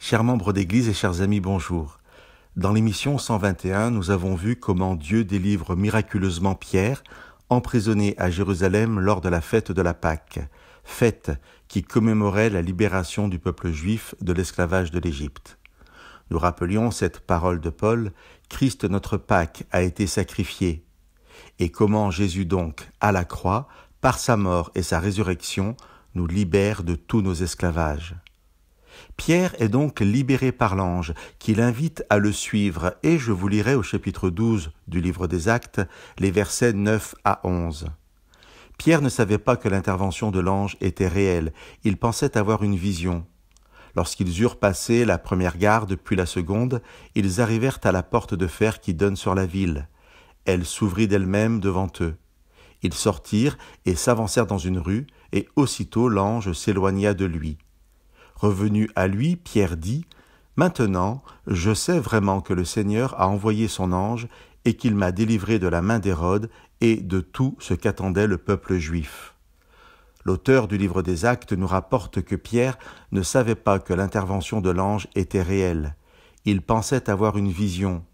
Chers membres d'Église et chers amis, bonjour. Dans l'émission 121, nous avons vu comment Dieu délivre miraculeusement Pierre, emprisonné à Jérusalem lors de la fête de la Pâque, fête qui commémorait la libération du peuple juif de l'esclavage de l'Égypte. Nous rappelions cette parole de Paul, « Christ notre Pâque a été sacrifié » et comment Jésus donc, à la croix, par sa mort et sa résurrection, nous libère de tous nos esclavages. Pierre est donc libéré par l'ange qui l'invite à le suivre et je vous lirai au chapitre 12 du livre des Actes les versets 9 à 11. Pierre ne savait pas que l'intervention de l'ange était réelle, il pensait avoir une vision. Lorsqu'ils eurent passé la première garde puis la seconde, ils arrivèrent à la porte de fer qui donne sur la ville. Elle s'ouvrit d'elle-même devant eux. Ils sortirent et s'avancèrent dans une rue, et aussitôt l'ange s'éloigna de lui. Revenu à lui, Pierre dit « Maintenant, je sais vraiment que le Seigneur a envoyé son ange et qu'il m'a délivré de la main d'Hérode et de tout ce qu'attendait le peuple juif. » L'auteur du livre des Actes nous rapporte que Pierre ne savait pas que l'intervention de l'ange était réelle. Il pensait avoir une vision,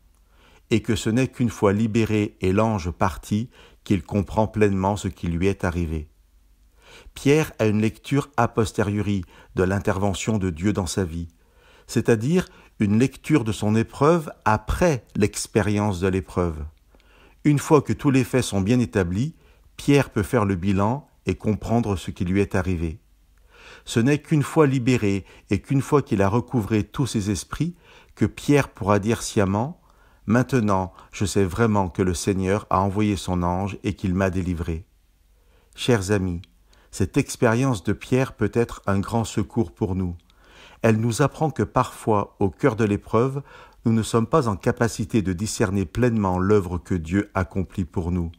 et que ce n'est qu'une fois libéré et l'ange parti qu'il comprend pleinement ce qui lui est arrivé. Pierre a une lecture a posteriori de l'intervention de Dieu dans sa vie, c'est-à-dire une lecture de son épreuve après l'expérience de l'épreuve. Une fois que tous les faits sont bien établis, Pierre peut faire le bilan et comprendre ce qui lui est arrivé. Ce n'est qu'une fois libéré et qu'une fois qu'il a recouvré tous ses esprits que Pierre pourra dire sciemment « Maintenant, je sais vraiment que le Seigneur a envoyé son ange et qu'il m'a délivré. » Chers amis, cette expérience de Pierre peut être un grand secours pour nous. Elle nous apprend que parfois, au cœur de l'épreuve, nous ne sommes pas en capacité de discerner pleinement l'œuvre que Dieu accomplit pour nous.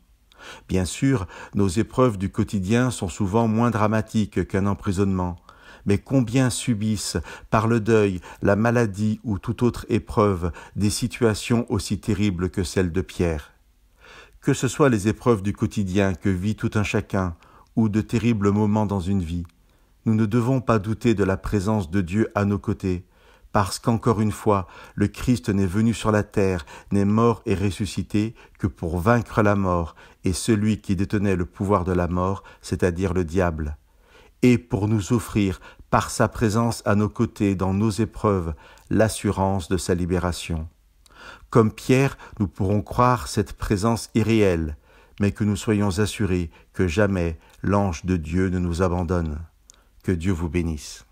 Bien sûr, nos épreuves du quotidien sont souvent moins dramatiques qu'un emprisonnement, mais combien subissent, par le deuil, la maladie ou toute autre épreuve, des situations aussi terribles que celles de Pierre. Que ce soit les épreuves du quotidien que vit tout un chacun, ou de terribles moments dans une vie, nous ne devons pas douter de la présence de Dieu à nos côtés, parce qu'encore une fois, le Christ n'est venu sur la terre, n'est mort et ressuscité que pour vaincre la mort et celui qui détenait le pouvoir de la mort, c'est-à-dire le diable, et pour nous offrir, par sa présence à nos côtés dans nos épreuves, l'assurance de sa libération. Comme Pierre, nous pourrons croire cette présence irréelle, mais que nous soyons assurés que jamais l'ange de Dieu ne nous abandonne. Que Dieu vous bénisse.